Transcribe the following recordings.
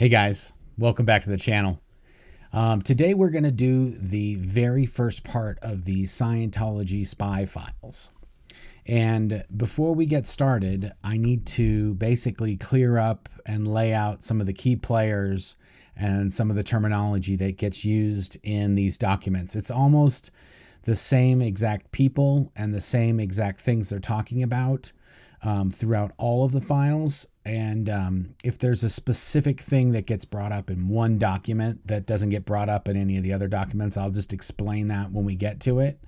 Hey guys, welcome back to the channel. Today we're going to do the very first part of the Scientology Spy Files. And before we get started, I need to basically clear up and lay out some of the key players and some of the terminology that gets used in these documents. It's almost the same exact people and the same exact things they're talking about throughout all of the files. And if there's a specific thing that gets brought up in one document that doesn't get brought up in any of the other documents, I'll just explain that when we get to it.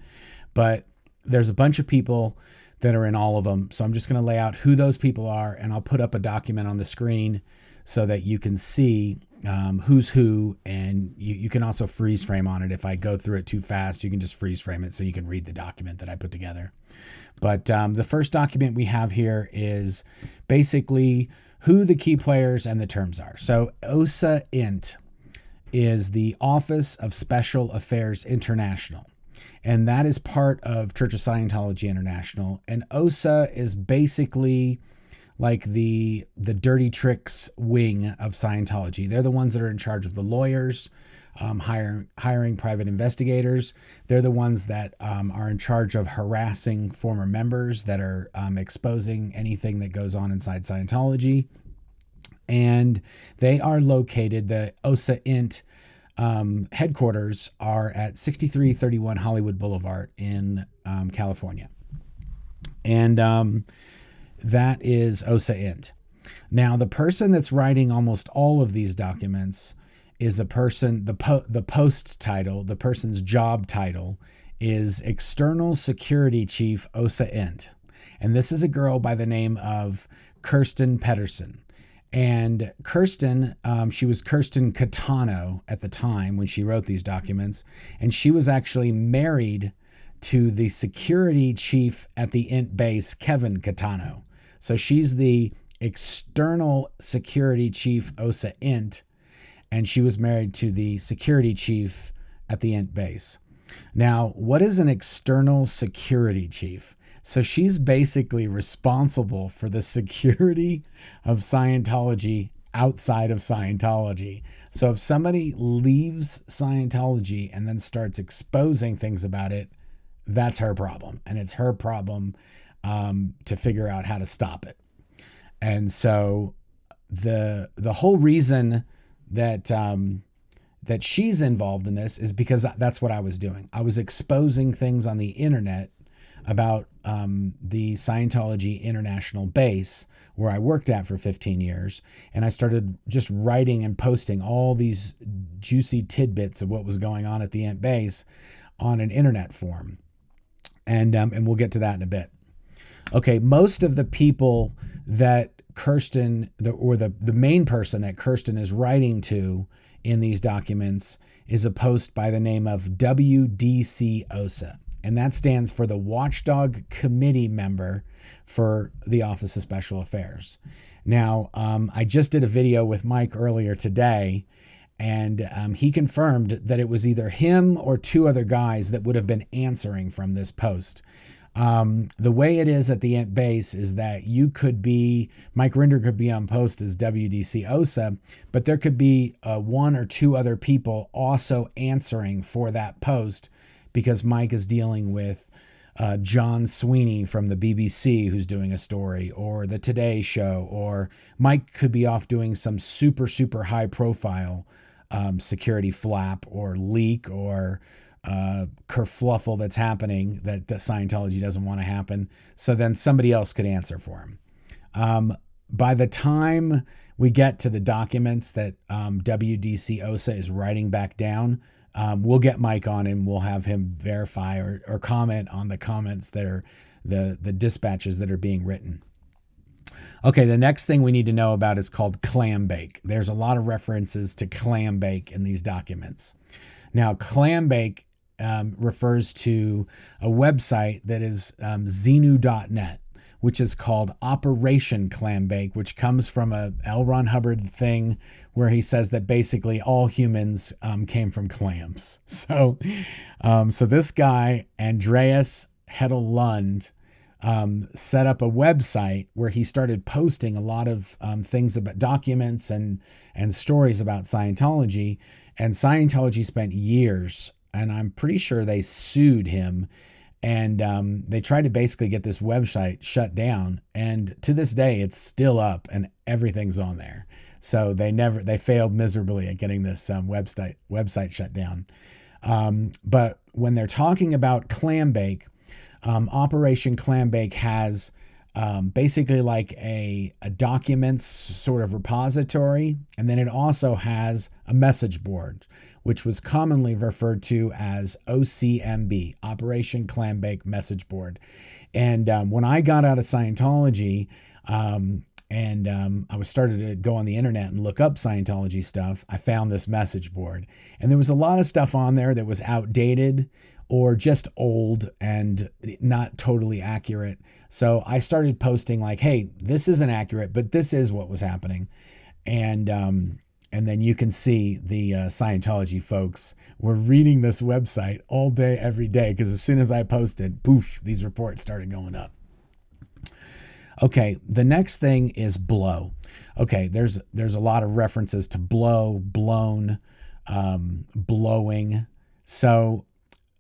But there's a bunch of people that are in all of them. So I'm just going to lay out who those people are, and I'll put up a document on the screen so that you can see who's who, and you can also freeze frame on it. If I go through it too fast, you can just freeze frame it so you can read the document that I put together. But the first document we have here is basically who the key players and the terms are. So OSA Int is the Office of Special Affairs International, and that is part of Church of Scientology International. And OSA is basically like the dirty tricks wing of Scientology. They're the ones that are in charge of the lawyers, hiring private investigators. They're the ones that are in charge of harassing former members that are exposing anything that goes on inside Scientology. And they are located, the OSA Int headquarters are at 6331 Hollywood Boulevard in California. And that is OSA Int. Now, the person that's writing almost all of these documents is a person, the post title, the person's job title is External Security Chief OSA Int. And this is a girl by the name of Kirsten Pedersen. And Kirsten, she was Kirsten Catano at the time when she wrote these documents. And she was actually married to the security chief at the Int base, Kevin Catano. So she's the external security chief OSA Int, and she was married to the security chief at the Int base. Now, what is an external security chief? So she's basically responsible for the security of Scientology outside of Scientology. So if somebody leaves Scientology and then starts exposing things about it, that's her problem. And it's her problem to figure out how to stop it. And so the whole reason that that she's involved in this is because that's what I was doing. I was exposing things on the internet about the Scientology International base where I worked at for 15 years. And I started just writing and posting all these juicy tidbits of what was going on at the Int base on an internet forum. And we'll get to that in a bit. Okay, most of the people that Kirsten, the main person that Kirsten is writing to in these documents is a post by the name of WDC OSA. And that stands for the Watchdog Committee Member for the Office of Special Affairs. Now, I just did a video with Mike earlier today, and he confirmed that it was either him or two other guys that would have been answering from this post. The way it is at the Int base is that you could be, Mike Rinder could be on post as WDC OSA, but there could be one or two other people also answering for that post because Mike is dealing with John Sweeney from the BBC who's doing a story, or the Today Show, or Mike could be off doing some super, super high profile security flap or leak or kerfluffle that's happening that Scientology doesn't want to happen. So then somebody else could answer for him. By the time we get to the documents that WDC OSA is writing back down, we'll get Mike on and we'll have him verify or comment on the comments that are the dispatches that are being written. Okay, the next thing we need to know about is called Clambake. There's a lot of references to Clambake in these documents. Now, Clambake refers to a website that is Xenu.net, which is called Operation Clambake, which comes from a L. Ron Hubbard thing where he says that basically all humans came from clams. So this guy, Andreas Hedel Lund, set up a website where he started posting a lot of things about documents and stories about Scientology. And Scientology spent years, and I'm pretty sure they sued him. And they tried to basically get this website shut down. And to this day, it's still up and everything's on there. So they failed miserably at getting this website shut down. But when they're talking about Clambake, Operation Clambake has basically like a documents sort of repository. And then it also has a message board, which was commonly referred to as OCMB, Operation Clambake Message Board. And when I got out of Scientology, I was started to go on the internet and look up Scientology stuff, I found this message board. And there was a lot of stuff on there that was outdated or just old and not totally accurate. So I started posting like, hey, this isn't accurate, but this is what was happening. And then you can see the Scientology folks were reading this website all day, every day, because as soon as I posted, poof, these reports started going up. Okay, the next thing is blow. Okay, there's a lot of references to blow, blown, blowing. So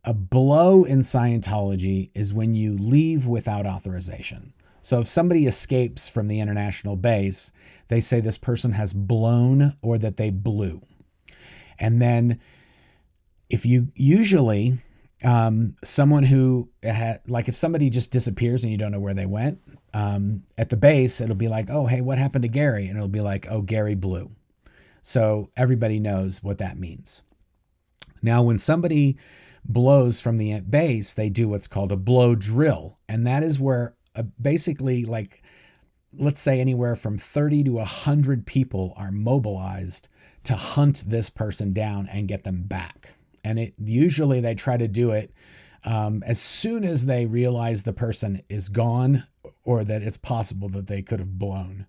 a blow in Scientology is when you leave without authorization. So if somebody escapes from the international base, they say this person has blown or that they blew. And then if you usually, someone who had, like if somebody just disappears and you don't know where they went, at the base, it'll be like, oh, hey, what happened to Gary? And it'll be like, oh, Gary blew. So everybody knows what that means. Now, when somebody blows from the base, they do what's called a blow drill. And that is where basically, like, let's say anywhere from 30 to 100 people are mobilized to hunt this person down and get them back. And usually they try to do it as soon as they realize the person is gone or that it's possible that they could have blown.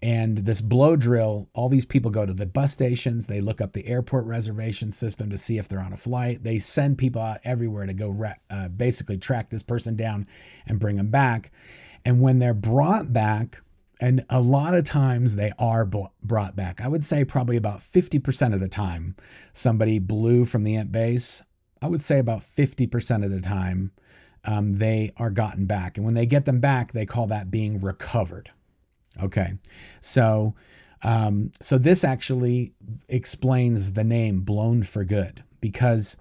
And this blow drill, all these people go to the bus stations. They look up the airport reservation system to see if they're on a flight. They send people out everywhere to go basically track this person down and bring them back. And when they're brought back, and a lot of times they are brought back, I would say probably about 50% of the time somebody blew from the base. I would say about 50% of the time they are gotten back. And when they get them back, they call that being recovered. Okay, so this actually explains the name Blown for Good, because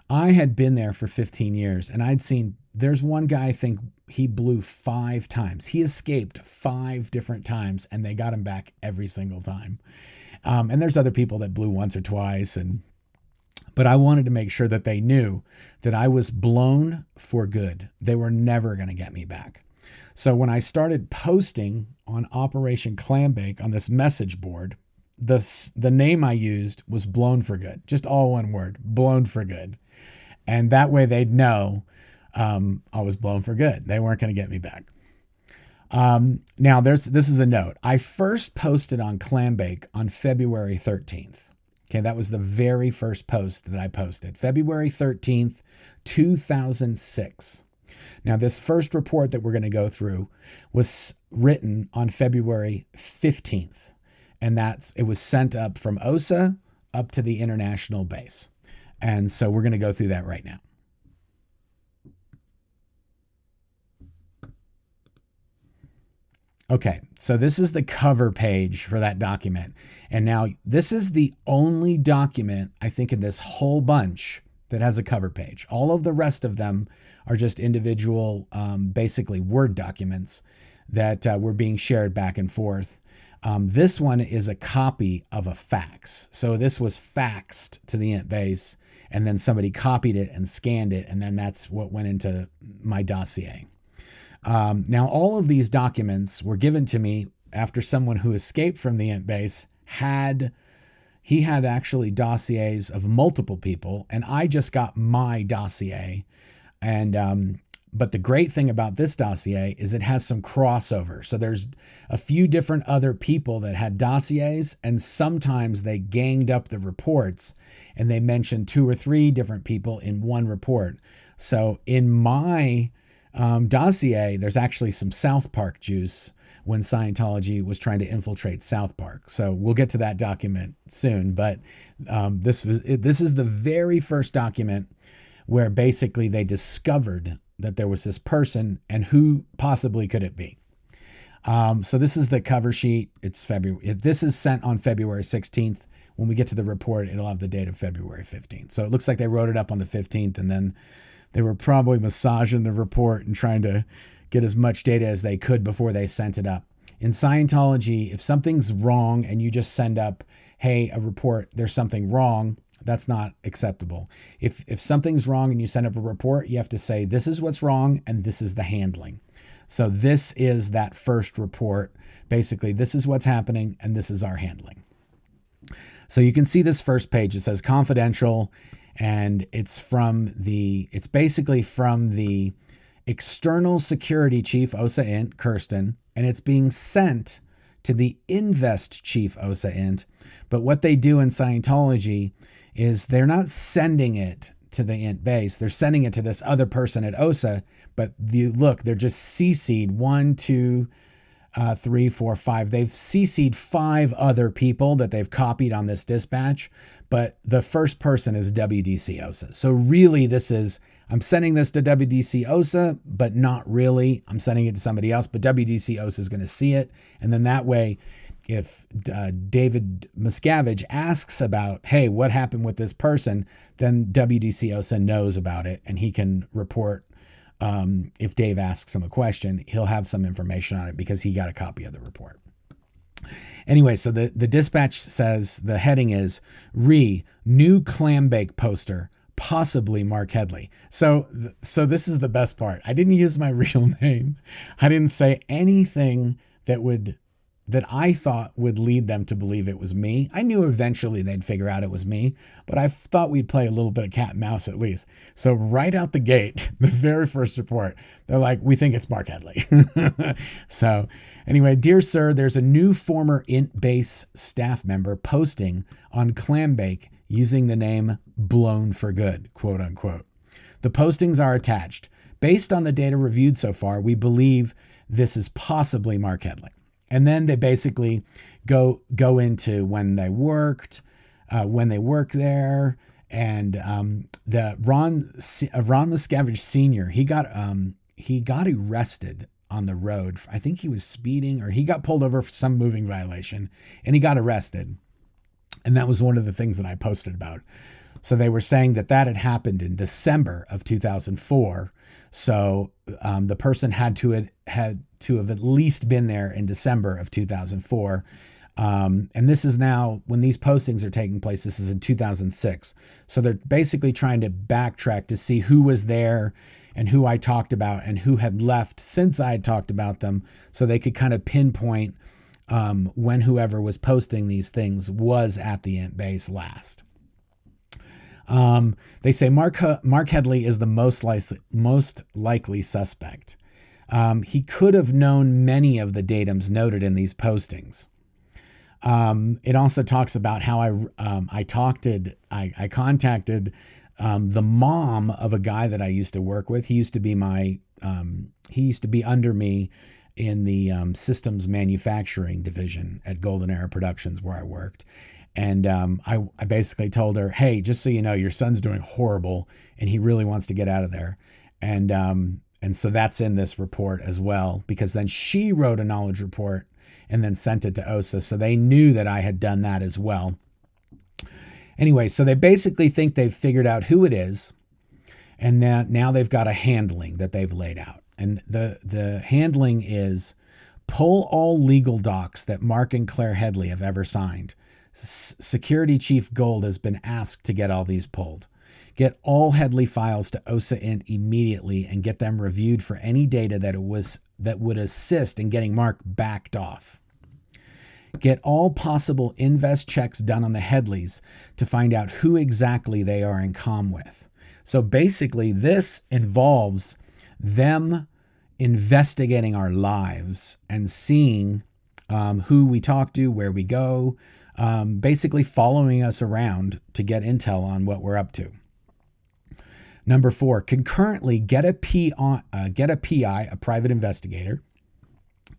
I had been there for 15 years and I'd seen, there's one guy, I think he blew 5 times. He escaped 5 different times and they got him back every single time. And there's other people that blew once or twice, but I wanted to make sure that they knew that I was blown for good. They were never going to get me back. So when I started posting on Operation Clambake on this message board, the name I used was Blown for Good, just all one word, Blown for Good. And that way they'd know I was blown for good. They weren't going to get me back. Now this is a note. I first posted on Clambake on February 13th. Okay, that was the very first post that I posted, February 13th, 2006. Now, this first report that we're going to go through was written on February 15th, and it was sent up from OSA up to the international base. And so we're going to go through that right now. Okay, so this is the cover page for that document. And now this is the only document, I think, in this whole bunch that has a cover page. All of the rest of them are just individual, basically Word documents that were being shared back and forth. This one is a copy of a fax. So this was faxed to the int base, and then somebody copied it and scanned it, and then that's what went into my dossier. Now, all of these documents were given to me after someone who escaped from the int base had actually dossiers of multiple people, and I just got my dossier. And but the great thing about this dossier is it has some crossover. So there's a few different other people that had dossiers, and sometimes they ganged up the reports and they mentioned 2 or 3 different people in one report. So in my dossier, there's actually some South Park juice when Scientology was trying to infiltrate South Park. So we'll get to that document soon. But this is the very first document where basically they discovered that there was this person, and who possibly could it be? So this is the cover sheet. It's February. This is sent on February 16th. When we get to the report, it'll have the date of February 15th. So it looks like they wrote it up on the 15th, and then they were probably massaging the report and trying to get as much data as they could before they sent it up. In Scientology, if something's wrong and you just send up, hey, a report, there's something wrong, that's not acceptable. If something's wrong and you send up a report, you have to say, this is what's wrong and this is the handling. So this is that first report. Basically, this is what's happening and this is our handling. So you can see this first page. It says confidential, and it's basically from the external security chief, OSA Int, Kirsten, and it's being sent to the invest chief, OSA Int. But what they do in Scientology is they're not sending it to the Int base. They're sending it to this other person at OSA, but they're just CC'd 1, 2, 3, 4, 5. They've CC'd 5 other people that they've copied on this dispatch, but the first person is WDC OSA. So really I'm sending this to WDC OSA, but not really. I'm sending it to somebody else, but WDC OSA is going to see it. And then that way, if David Miscavige asks about, hey, what happened with this person, then WDC OSA knows about it and he can report. If Dave asks him a question, he'll have some information on it because he got a copy of the report. Anyway, so the dispatch says the heading is new clam bake poster, possibly Mark Headley. So this is the best part. I didn't use my real name. I didn't say anything that I thought would lead them to believe it was me. I knew eventually they'd figure out it was me, but I thought we'd play a little bit of cat and mouse at least. So right out the gate, the very first report, they're like, we think it's Mark Headley. So anyway, dear sir, there's a new former Int base staff member posting on Clambake using the name Blown for Good, quote unquote. The postings are attached. Based on the data reviewed so far, we believe this is possibly Mark Headley. And then they basically go into when they worked there, and the Ron Miscavige Sr. He got arrested on the road. I think he was speeding, or he got pulled over for some moving violation, and he got arrested. And that was one of the things that I posted about. So they were saying that had happened in December of 2004. So the person had to have at least been there in December of 2004. And this is now, when these postings are taking place, this is in 2006. So they're basically trying to backtrack to see who was there and who I talked about and who had left since I had talked about them, so they could kind of pinpoint when whoever was posting these things was at the Int base last. They say Mark Headley is the most likely suspect. He could have known many of the datums noted in these postings. It also talks about how I contacted the mom of a guy that I used to work with. He used to be under me in the systems manufacturing division at Golden Era Productions, where I worked. And I basically told her, hey, just so you know, your son's doing horrible and he really wants to get out of there. And so that's in this report as well, because then she wrote a knowledge report and then sent it to OSA. So they knew that I had done that as well. Anyway, so they basically think they've figured out who it is. And now they've got a handling that they've laid out. And the handling is pull all legal docs that Mark and Claire Headley have ever signed. Security Chief Gold has been asked to get all these pulled. Get all Headley files to OSA Int immediately and get them reviewed for any data that would assist in getting Mark backed off. Get all possible invest checks done on the Headleys to find out who exactly they are in comm with. So basically, this involves them investigating our lives and seeing who we talk to, where we go, basically following us around to get intel on what we're up to. Number 4, concurrently get a PI, a private investigator,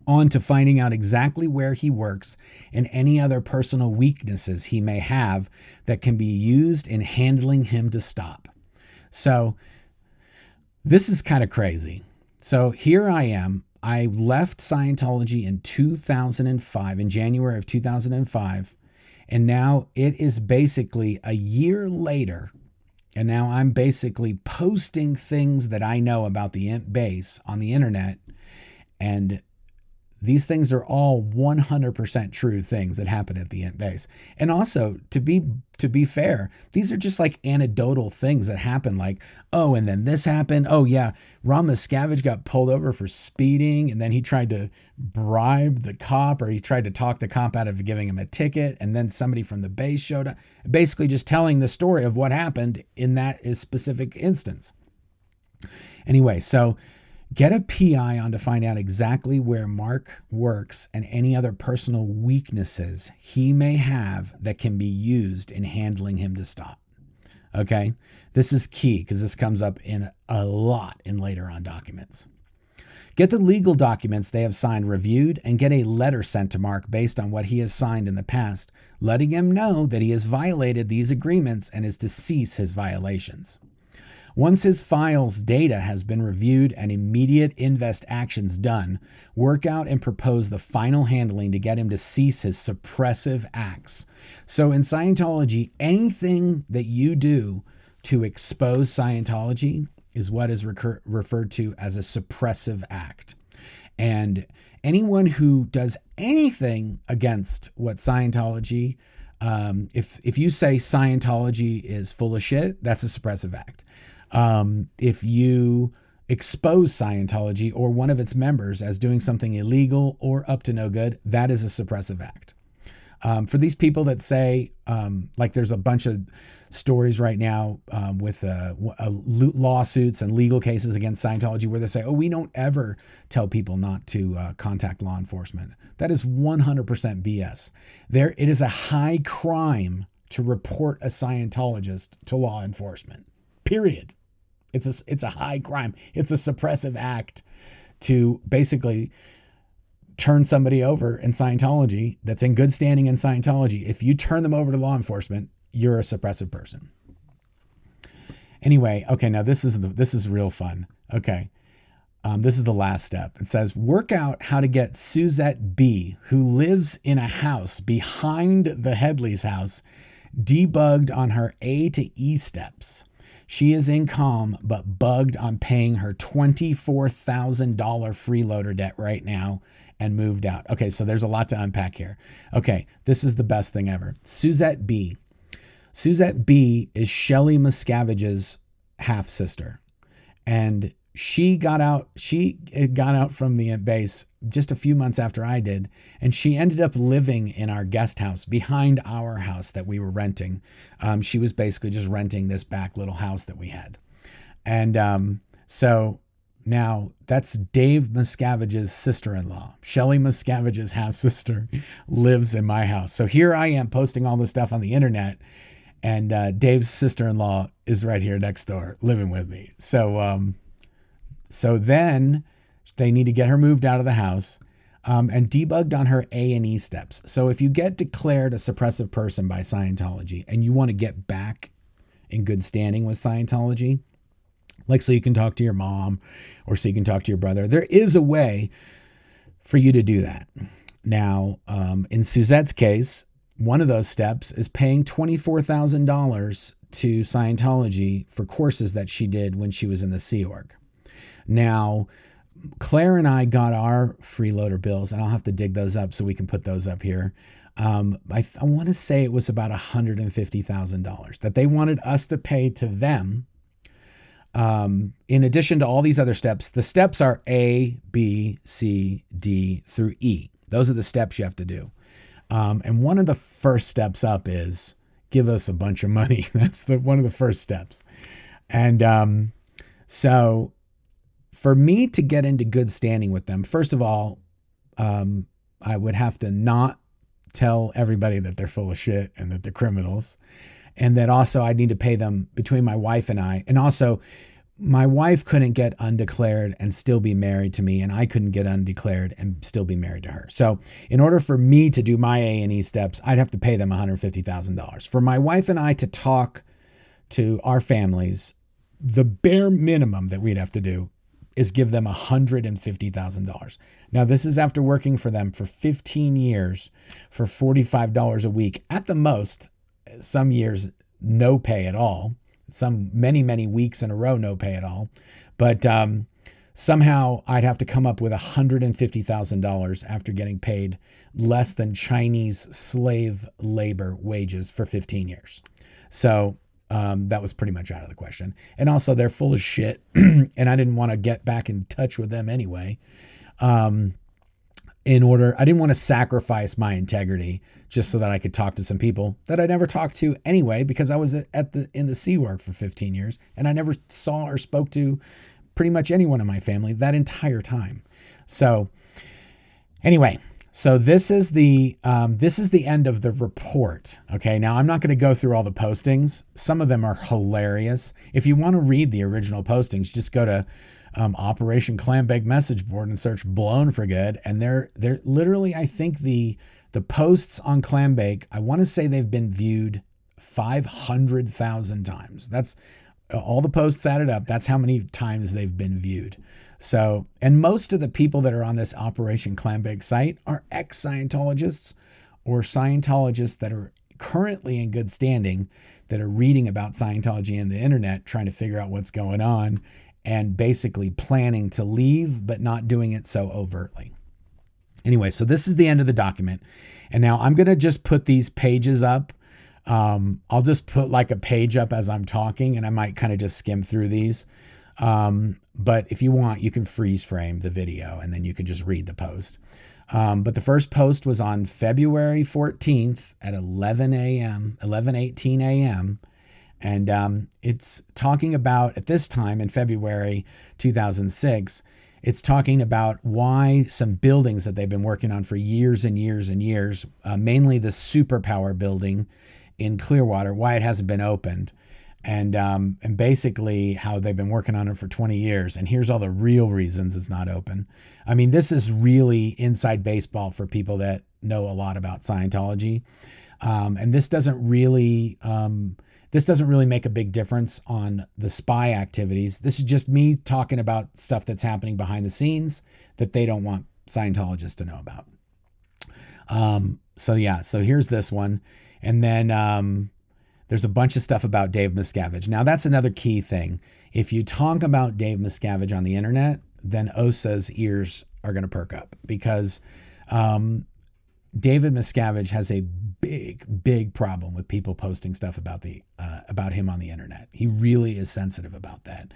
on to finding out exactly where he works and any other personal weaknesses he may have that can be used in handling him to stop. So this is kind of crazy. So here I am. I left Scientology in 2005, in January of 2005, and now it is basically a year later, and now I'm basically posting things that I know about the Imp base on the internet, and these things are all 100% true things that happen at the Imp base. And also, to be fair, these are just like anecdotal things that happen, like, oh, and then this happened. Oh yeah, Ron Miscavige got pulled over for speeding, and then he tried to bribe the cop, or he tried to talk the cop out of giving him a ticket, and then somebody from the base showed up, basically just telling the story of what happened in that specific instance. Anyway, so get a PI on to find out exactly where Mark works and any other personal weaknesses he may have that can be used in handling him to stop. Okay? This is key because this comes up in a lot in later on documents. Get the legal documents they have signed reviewed and get a letter sent to Mark based on what he has signed in the past, letting him know that he has violated these agreements and is to cease his violations. Once his files data has been reviewed and immediate invest actions done, work out and propose the final handling to get him to cease his suppressive acts. So in Scientology, anything that you do to expose Scientology is what is referred to as a suppressive act. And anyone who does anything against what Scientology, if you say Scientology is full of shit, that's a suppressive act. If you expose Scientology or one of its members as doing something illegal or up to no good, that is a suppressive act. For these people that say, like there's a bunch of stories right now with lawsuits and legal cases against Scientology where they say, oh, we don't ever tell people not to contact law enforcement. That is 100% BS. It is a high crime to report a Scientologist to law enforcement, period. It's a high crime. It's a suppressive act to basically turn somebody over in Scientology that's in good standing in Scientology. If you turn them over to law enforcement, you're a suppressive person. Anyway, okay, now this is real fun. Okay, this is the last step. It says, work out how to get Suzette B., who lives in a house behind the Headley's house, debugged on her A to E steps. She is in calm, but bugged on paying her $24,000 freeloader debt right now and moved out. Okay, so there's a lot to unpack here. Okay, this is the best thing ever. Suzette B. Suzette B is Shelly Miscavige's half-sister. And she got out from the base just a few months after I did, and she ended up living in our guest house behind our house that we were renting. She was basically just renting this back little house that we had. And so now that's Dave Miscavige's sister-in-law. Shelly Miscavige's half-sister lives in my house. So here I am posting all this stuff on the internet, and Dave's sister-in-law is right here next door living with me. So then they need to get her moved out of the house and debugged on her A and E steps. So if you get declared a suppressive person by Scientology and you want to get back in good standing with Scientology, like so you can talk to your mom or so you can talk to your brother, there is a way for you to do that. Now, in Suzette's case, one of those steps is paying $24,000 to Scientology for courses that she did when she was in the Sea Org. Now, Claire and I got our freeloader bills, and I'll have to dig those up so we can put those up here. I want to say it was about $150,000 that they wanted us to pay to them. In addition to all these other steps, the steps are A, B, C, D through E. Those are the steps you have to do. And one of the first steps up is give us a bunch of money. That's one of the first steps. And so for me to get into good standing with them, first of all, I would have to not tell everybody that they're full of shit and that they're criminals. And that also I need to pay them between my wife and I. And also my wife couldn't get undeclared and still be married to me, and I couldn't get undeclared and still be married to her. So in order for me to do my A&E steps, I'd have to pay them $150,000. For my wife and I to talk to our families, the bare minimum that we'd have to do is give them $150,000. Now, this is after working for them for 15 years for $45 a week at the most. Some years, no pay at all. Some many weeks in a row, no pay at all. But somehow I'd have to come up with $150,000 after getting paid less than Chinese slave labor wages for 15 years. So that was pretty much out of the question. And also they're full of shit. And I didn't want to get back in touch with them anyway. I didn't want to sacrifice my integrity just so that I could talk to some people that I never talked to anyway, because I was in the Sea Work for 15 years and I never saw or spoke to pretty much anyone in my family that entire time. So anyway, so this is the end of the report. Okay, now I'm not going to go through all the postings. Some of them are hilarious. If you want to read the original postings, just go to Operation Clambake message board and search "blown for good," and they're literally, I think the posts on Clambake, I want to say they've been viewed 500,000 times. That's all the posts added up. That's how many times they've been viewed. So, and most of the people that are on this Operation Clambake site are ex-Scientologists or Scientologists that are currently in good standing, that are reading about Scientology and the internet, trying to figure out what's going on, and basically planning to leave, but not doing it so overtly. Anyway, so this is the end of the document. And now I'm going to just put these pages up. I'll just put like a page up as I'm talking, and I might kind of just skim through these. But if you want, you can freeze frame the video and then you can just read the post. But the first post was on February 14th at 11:18 a.m. And it's talking about, at this time in February 2006, it's talking about why some buildings that they've been working on for years and years and years, mainly the Superpower building in Clearwater, why it hasn't been opened. And basically how they've been working on it for 20 years. And here's all the real reasons it's not open. I mean, this is really inside baseball for people that know a lot about Scientology. And this doesn't really make a big difference on the spy activities. This is just me talking about stuff that's happening behind the scenes that they don't want Scientologists to know about. So here's this one. And then there's a bunch of stuff about Dave Miscavige. Now, that's another key thing. If you talk about Dave Miscavige on the internet, then OSA's ears are going to perk up, because David Miscavige has a big problem with people posting stuff about him on the internet. He really is sensitive about that.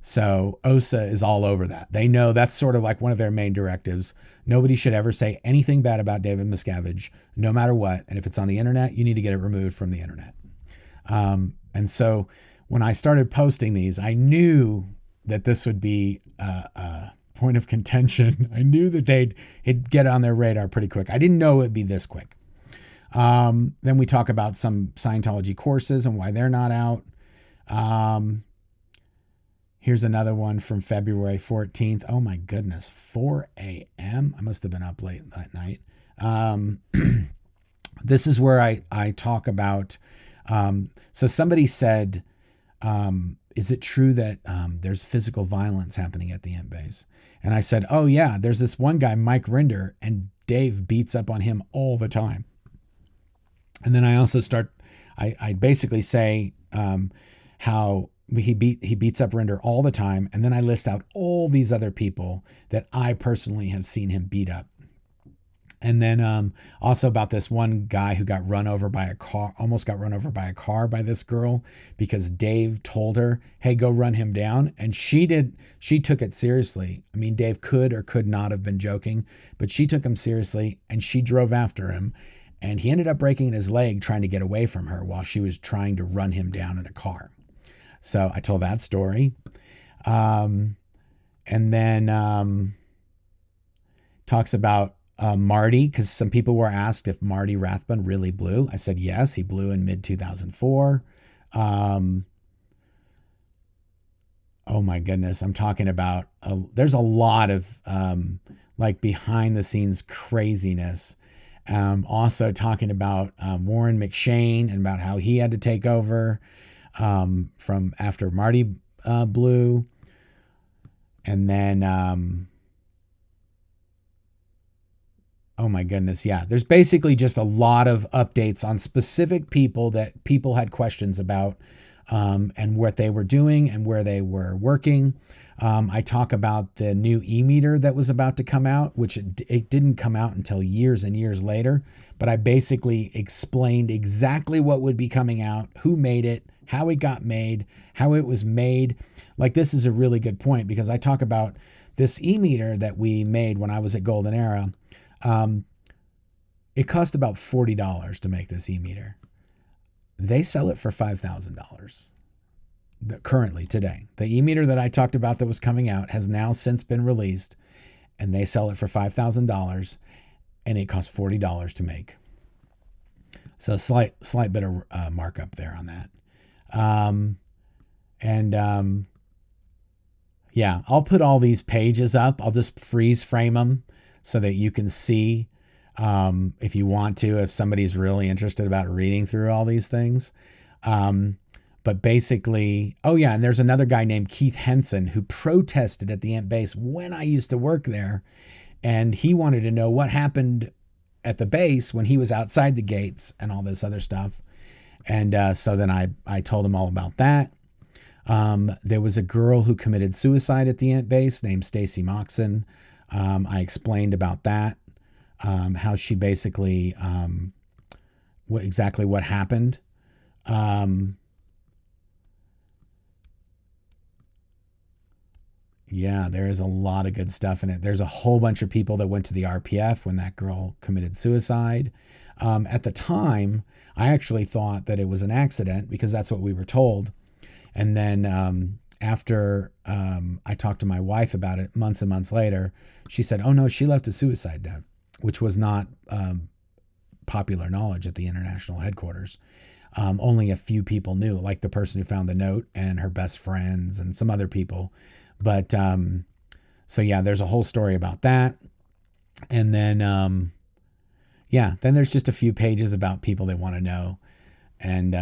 So OSA is all over that. They know that's sort of like one of their main directives. Nobody should ever say anything bad about David Miscavige, no matter what. And if it's on the internet, you need to get it removed from the internet. And so when I started posting these, I knew that this would be a point of contention. I knew that it'd get on their radar pretty quick. I didn't know it'd be this quick. Then we talk about some Scientology courses and why they're not out. Here's another one from February 14th. Oh my goodness, 4 a.m. I must have been up late that night. This is where I talk about, so somebody said, is it true that there's physical violence happening at the base? And I said, oh yeah, there's this one guy, Mike Rinder, and Dave beats up on him all the time. And then I also I basically say how he beats up Rinder all the time. And then I list out all these other people that I personally have seen him beat up. And then also about this one guy who got run over by a car, almost got run over by a car by this girl, because Dave told her, hey, go run him down. And she took it seriously. I mean, Dave could or could not have been joking, but she took him seriously and she drove after him. And he ended up breaking his leg trying to get away from her while she was trying to run him down in a car. So I told that story. And then talks about Marty, because some people were asked if Marty Rathbun really blew. I said yes, he blew in mid-2004. Oh my goodness, I'm talking about, there's a lot of like behind the scenes craziness. Also talking about Warren McShane and about how he had to take over from after Marty blew. And then, oh my goodness, yeah, there's basically just a lot of updates on specific people that people had questions about, and what they were doing and where they were working. I talk about the new e-meter that was about to come out, which it didn't come out until years and years later. But I basically explained exactly what would be coming out, who made it, how it got made, how it was made. Like, this is a really good point, because I talk about this e-meter that we made when I was at Golden Era. It cost about $40 to make this e-meter. They sell it for $5,000 currently today. The e-meter that I talked about that was coming out has now since been released, and they sell it for $5,000, and it costs $40 to make. So slight bit of markup there on that. Yeah, I'll put all these pages up. I'll just freeze frame them so that you can see, if you want to, if somebody's really interested about reading through all these things. But basically, oh yeah, and there's another guy named Keith Henson who protested at the Ant Base when I used to work there. And he wanted to know what happened at the base when he was outside the gates and all this other stuff. And so then I told him all about that. There was a girl who committed suicide at the Ant Base named Stacy Moxon. I explained about that, how she basically, exactly what happened. Yeah, there is a lot of good stuff in it. There's a whole bunch of people that went to the RPF when that girl committed suicide. At the time, I actually thought that it was an accident because that's what we were told. And then after I talked to my wife about it months and months later, she said, oh no, she left a suicide note, which was not popular knowledge at the international headquarters. Only a few people knew, like the person who found the note and her best friends and some other people. But so yeah, there's a whole story about that. And then, yeah, then there's just a few pages about people that want to know. And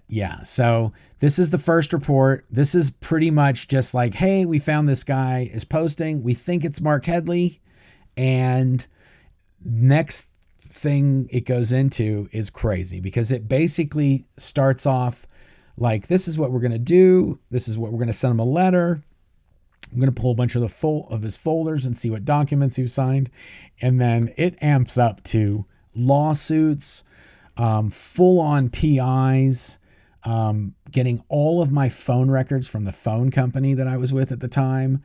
yeah, so this is the first report. This is pretty much just like, hey, we found this guy is posting. We think it's Mark Headley. And next thing it goes into is crazy, because it basically starts off like, this is what we're going to do. This is what we're going to send him a letter. I'm going to pull a bunch of his folders and see what documents he signed. And then it amps up to lawsuits, full-on PIs, getting all of my phone records from the phone company that I was with at the time,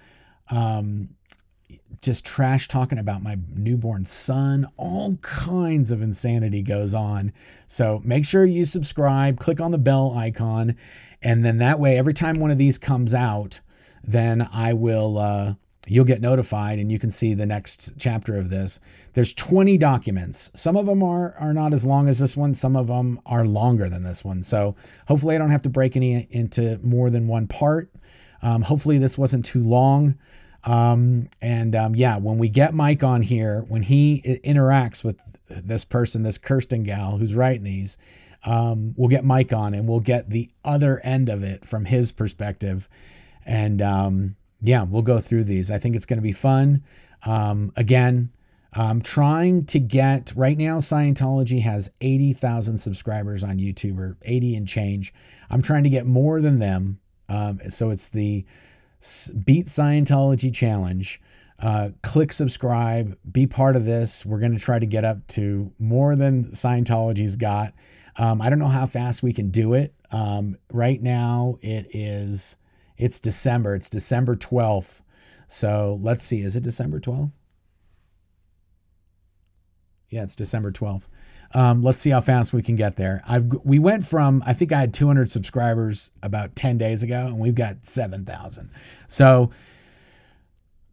just trash talking about my newborn son. All kinds of insanity goes on. So make sure you subscribe, click on the bell icon, and then that way, every time one of these comes out, then I will, you'll get notified and you can see the next chapter of this. There's 20 documents. Some of them are not as long as this one. Some of them are longer than this one. So hopefully I don't have to break any into more than one part. Hopefully this wasn't too long. Yeah, when we get Mike on here, when he interacts with this person, this Kirsten gal who's writing these, we'll get Mike on and we'll get the other end of it from his perspective. And yeah, we'll go through these. I think it's going to be fun. Again, I'm trying to get, right now, Scientology has 80,000 subscribers on YouTube, or 80 and change. I'm trying to get more than them. So it's the Beat Scientology Challenge. Click subscribe, be part of this. We're going to try to get up to more than Scientology's got. I don't know how fast we can do it. Right now it's December. It's December 12th. So let's see. Is it December 12th? Yeah, it's December 12th. Let's see how fast we can get there. We went from, I think I had 200 subscribers about 10 days ago, and we've got 7,000. So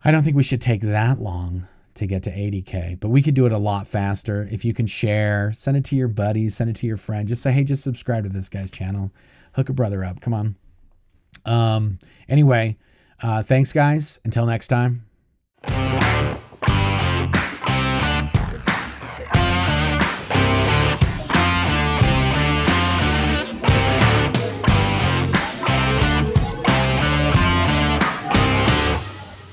I don't think we should take that long to get to 80K, but we could do it a lot faster. If you can share, send it to your buddies, send it to your friend. Just say, hey, just subscribe to this guy's channel. Hook a brother up. Come on. Anyway, thanks guys. Until next time.